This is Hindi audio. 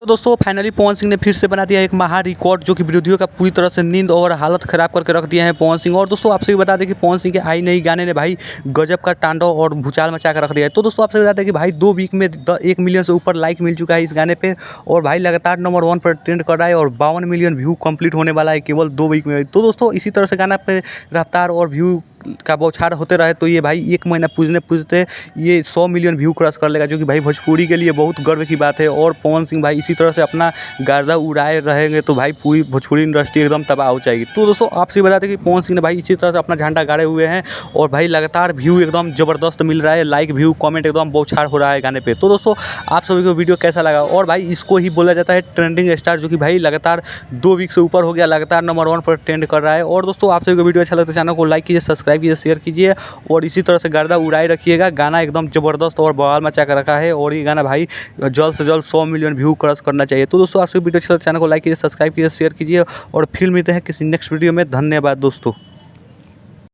तो दोस्तों फाइनली पवन सिंह ने फिर से बना दिया एक महा रिकॉर्ड, जो कि विरोधियों का पूरी तरह से नींद और हालत खराब करके रख दिया है पवन सिंह। और दोस्तों आपसे भी बता दें कि पवन सिंह के आई नई गाने ने भाई गजब का तांडव और भूचाल मचा कर रख दिया है। तो दोस्तों आपसे बता दें कि भाई 2 वीक में 1 मिलियन से ऊपर लाइक मिल चुका है इस गाने पे, और भाई लगातार नंबर 1 पर ट्रेंड कर रहा है, और 52 मिलियन व्यू कंप्लीट होने वाला है केवल 2 वीक में। तो दोस्तों इसी तरह से गाना पे रफ्तार और व्यू का बौछार होते रहे तो ये भाई 1 महीना पूजते ये 100 मिलियन व्यू क्रॉस कर लेगा, जो कि भाई भोजपुरी के लिए बहुत गर्व की बात है। और पवन सिंह भाई इसी तरह से अपना गर्दा उड़ाए रहेंगे तो भाई पूरी भोजपुरी इंडस्ट्री एकदम तबाह हो जाएगी। तो दोस्तों आपसे बता दें कि पवन सिंह ने भाई इसी तरह से अपना झंडा गाड़े हुए हैं, और भाई लगातार व्यू एकदम ज़बरदस्त मिल रहा है, लाइक व्यू कमेंट एकदम बौछार हो रहा है गाने पे। तो दोस्तों आप सभी को वीडियो कैसा लगा? और भाई इसको ही बोला जाता है ट्रेंडिंग स्टार, जो कि भाई लगातार 2 वीक से ऊपर हो गया, लगातार नंबर 1 पर ट्रेंड कर रहा है। और दोस्तों आप सभी को वीडियो अच्छा लगता है चैनल को लाइक कीजिए, सब्सक्राइब कीजिए, शेयर कीजिए, और इसी तरह से गर्दा उड़ाए रखिएगा। गाना एकदम ज़बरदस्त और बवाल मचा कर रखा है, और ये गाना भाई जल्द से जल्द 100 मिलियन व्यू क्रॉस करना चाहिए। तो दोस्तों आपसे वीडियो अच्छा लगता है चैनल को लाइक कीजिए, सब्सक्राइब कीजिए, शेयर कीजिए, और फिर मिलते हैं किसी नेक्स्ट वीडियो में। धन्यवाद दोस्तों।